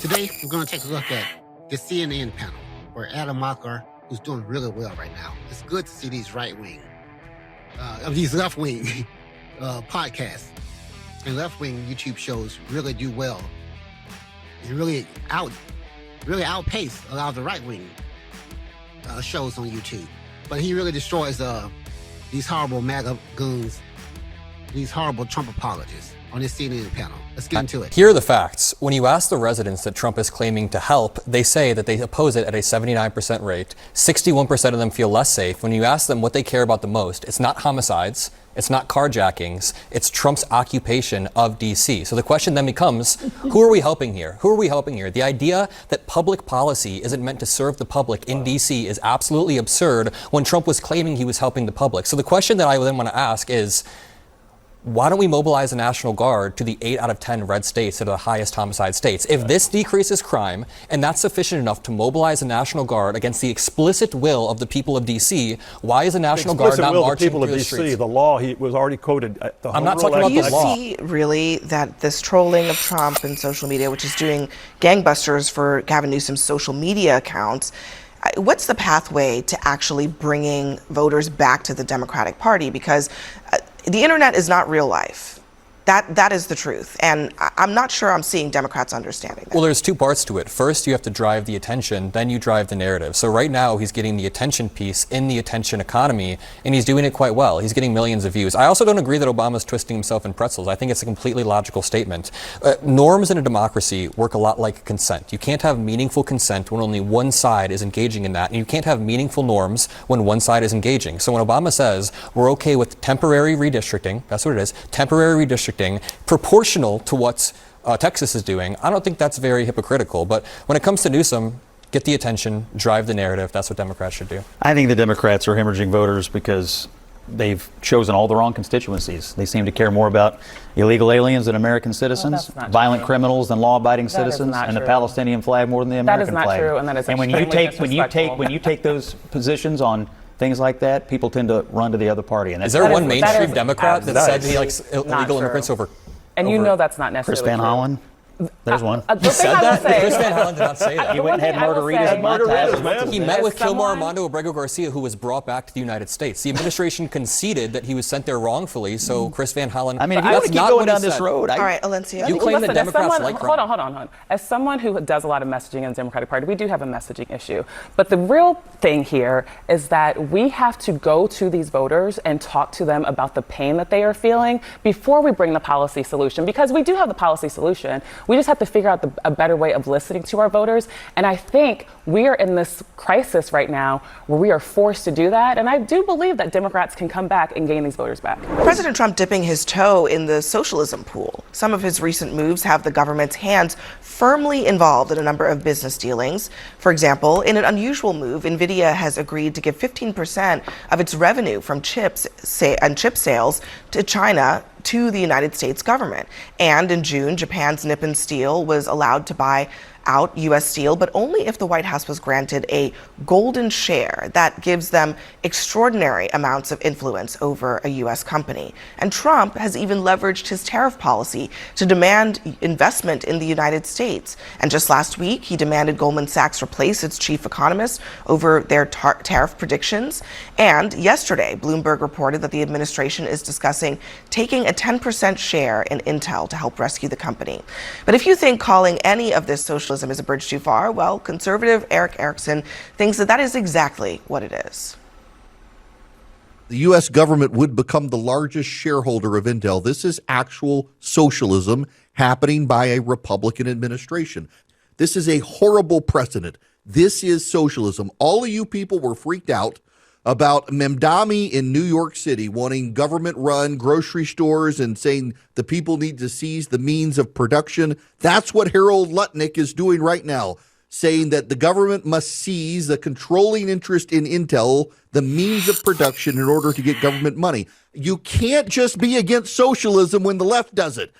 Today, we're going to take a look at the CNN panel, where Adam Mockler, who's doing really well right now. It's good to see these these left-wing podcasts and left-wing YouTube shows really do well and really outpace a lot of the right-wing shows on YouTube. But he really destroys these horrible MAGA goons, these horrible Trump apologists on this CNN panel. Let's get into it. Here are the facts. When you ask the residents that Trump is claiming to help, they say that they oppose it at a 79% rate. 61% of them feel less safe. When you ask them what they care about the most, it's not homicides, it's not carjackings, it's Trump's occupation of D.C. So the question then becomes, who are we helping here? Who are we helping here? The idea that public policy isn't meant to serve the public in D.C. is absolutely absurd when Trump was claiming he was helping the public. So the question that I then want to ask is, why don't we mobilize the National Guard to the 8 out of 10 red states that are the highest homicide states? If this decreases crime, and that's sufficient enough to mobilize the National Guard against the explicit will of the people of D.C., why is the National Guard not marching through the streets? The law, he was already quoted. I'm not talking about the law. Do you see really that this trolling of Trump and social media, which is doing gangbusters for Gavin Newsom's social media accounts, what's the pathway to actually bringing voters back to the Democratic Party? Because the internet is not real life. That is the truth. And I'm not sure I'm seeing Democrats understanding that. Well, there's two parts to it. First, you have to drive the attention, then you drive the narrative. So right now, he's getting the attention piece in the attention economy, and he's doing it quite well. He's getting millions of views. I also don't agree that Obama's twisting himself in pretzels. I think it's a completely logical statement. Norms in a democracy work a lot like consent. You can't have meaningful consent when only one side is engaging in that, and you can't have meaningful norms when one side is engaging. So when Obama says we're okay with temporary redistricting, that's what it is, temporary redistricting, proportional to what Texas is doing, I don't think that's very hypocritical. But when it comes to Newsom, get the attention, drive the narrative. That's what Democrats should do. I think the Democrats are hemorrhaging voters because they've chosen all the wrong constituencies. They seem to care more about illegal aliens than American citizens, violent criminals than law-abiding citizens, and the Palestinian flag more than the American flag. That is not true, and that is when you take those positions on things like that, people tend to run to the other party. And is there one mainstream Democrat that said he likes illegal immigrants over? And you know that's not necessarily Chris Van Hollen? There's one. He said that? Chris Van Hollen did not say that. He went and had margaritas at Montez. He met with Kilmar Armando Abrego Garcia, who was brought back to the United States. The administration conceded that he was sent there wrongfully, so Chris Van Hollen... I mean, if you want to keep going down this road... All right, Alencia. You claim that Democrats like crime. Hold on. As someone who does a lot of messaging in the Democratic Party, we do have a messaging issue. But the real thing here is that we have to go to these voters and talk to them about the pain that they are feeling before we bring the policy solution. Because we do have the policy solution. We just have to figure out a better way of listening to our voters. And I think we are in this crisis right now where we are forced to do that. And I do believe that Democrats can come back and gain these voters back. President Trump dipping his toe in the socialism pool. Some of his recent moves have the government's hands firmly involved in a number of business dealings. For example, in an unusual move, NVIDIA has agreed to give 15% of its revenue from chip sales to China to the United States government. And in June, Japan's Nippon Steel was allowed to buy out U.S. Steel, but only if the White House was granted a golden share that gives them extraordinary amounts of influence over a U.S. company. And Trump has even leveraged his tariff policy to demand investment in the United States. And just last week, he demanded Goldman Sachs replace its chief economist over their tariff predictions. And yesterday, Bloomberg reported that the administration is discussing taking a 10% share in Intel to help rescue the company. But if you think calling any of this socialism is a bridge too far, well, conservative Eric Erickson thinks that is exactly what it is. The U.S. government would become the largest shareholder of Intel. This is actual socialism happening by a Republican administration. This is a horrible precedent. This is socialism. All of you people were freaked out about Mamdani in New York City wanting government-run grocery stores and saying the people need to seize the means of production. That's what Harold Lutnick is doing right now, saying that the government must seize the controlling interest in Intel, the means of production, in order to get government money. You can't just be against socialism when the left does it.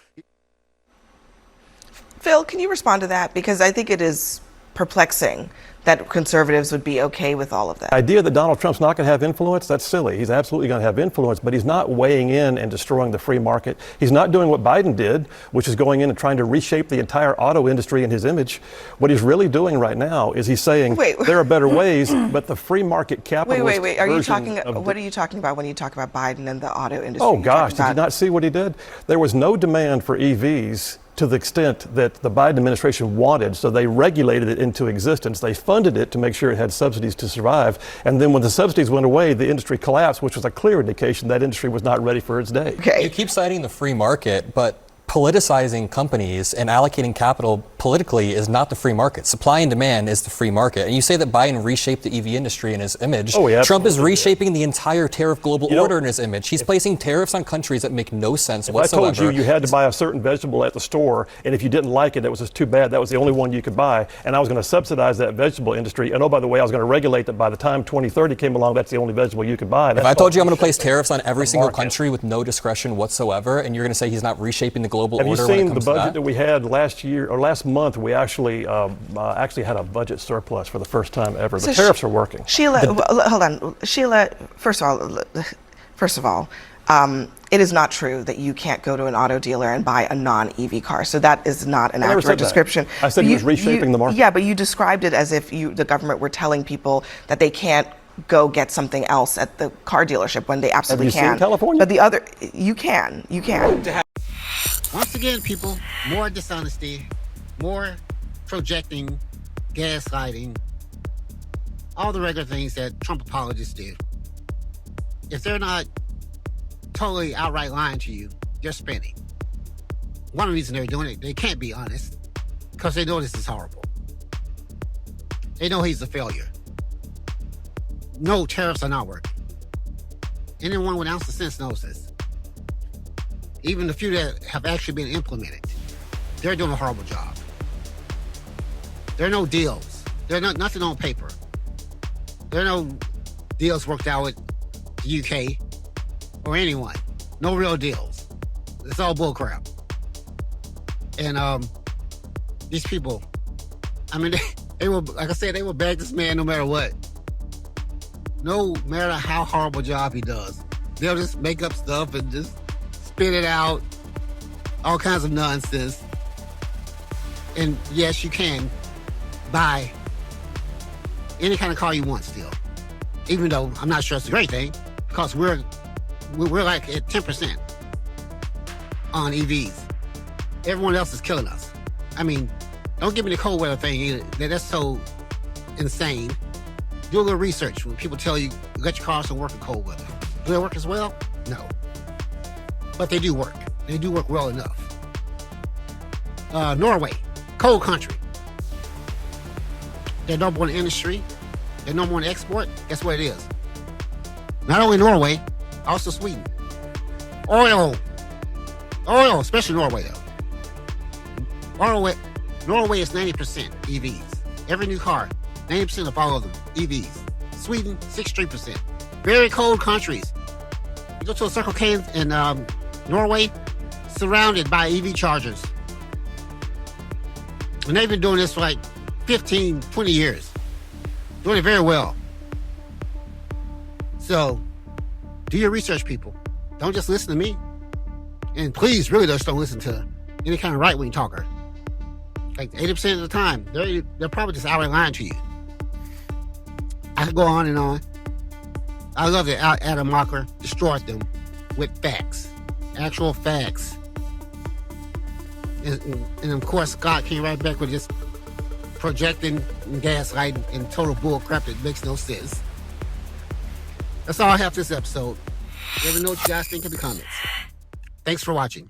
Phil, can you respond to that? Because I think it is perplexing that conservatives would be okay with all of that. The idea that Donald Trump's not going to have influence, that's silly. He's absolutely going to have influence, but he's not weighing in and destroying the free market. He's not doing what Biden did, which is going in and trying to reshape the entire auto industry in his image. What he's really doing right now is he's saying there are better ways, but the free market capitalist Wait. Are you version talking? What are you talking about when you talk about Biden and the auto industry? Oh gosh, did you not see what he did? There was no demand for EVs to the extent that the Biden administration wanted, so they regulated it into existence. They funded it to make sure it had subsidies to survive. And then when the subsidies went away, the industry collapsed, which was a clear indication that industry was not ready for its day. Okay. You keep citing the free market, but politicizing companies and allocating capital politically is not the free market. Supply and demand is the free market. And you say that Biden reshaped the EV industry in his image. Oh, yeah, Trump is absolutely. reshaping the entire tariff global order in his image. He's placing tariffs on countries that make no sense whatsoever. I told you had to buy a certain vegetable at the store, and if you didn't like it, it was just too bad. That was the only one you could buy, and I was going to subsidize that vegetable industry. And oh, by the way, I was going to regulate that by the time 2030 came along, that's the only vegetable you could buy. If I told you I'm going to place tariffs on every single country with no discretion whatsoever, and you're going to say he's not reshaping the global order when it comes to that? Have you seen the budget that we had last year or last month? We actually had a budget surplus for the first time ever. The tariffs are working. Sheila, hold on. Sheila, first of all, it is not true that you can't go to an auto dealer and buy a non-EV car. So that is not an accurate description. I said he was reshaping the market. Yeah, but you described it as if the government were telling people that they can't go get something else at the car dealership when they absolutely can. Have you seen California? But the other, you can. Once again, people, more dishonesty, more projecting, gaslighting, all the regular things that Trump apologists do. If they're not totally outright lying to you, they're spinning. One reason they're doing it, they can't be honest, because they know this is horrible. They know he's a failure. No, tariffs are not working. Anyone with an ounce of sense knows this. Even the few that have actually been implemented, they're doing a horrible job. There are no deals. There's nothing on paper. There are no deals worked out with the UK or anyone. No real deals. It's all bullcrap. And these people, I mean, they will, like I said, they will bag this man no matter what. No matter how horrible job he does. They'll just make up stuff and just spit it out. All kinds of nonsense. And yes, you can buy any kind of car you want still. Even though I'm not sure it's a great thing, because we're like at 10% on EVs. Everyone else is killing us. I mean, don't give me the cold weather thing either. That's so insane. Do a little research when people tell you let your cars don't work in cold weather. Do they work as well? No. But they do work. They do work well enough. Norway, cold country. They're number one in industry. They're number one in export. Guess what it is? Not only Norway, also Sweden. Oil, especially Norway though. Norway is 90% EVs. Every new car, 90% of all of them EVs. Sweden, 63%. Very cold countries. You go to a Circle K in Norway, surrounded by EV chargers. And they've been doing this for like 15, 20 years. Doing it very well. So, do your research, people. Don't just listen to me. And please, really just don't listen to any kind of right-wing talker. Like 80% of the time, they're probably just outright lying to you. I could go on and on. I love that Adam Mockler destroyed them with facts. Actual facts. And of course, Scott came right back with just projecting and gaslighting and total bull crap that makes no sense. That's all I have for this episode. Let me know what you guys think in the comments. Thanks for watching.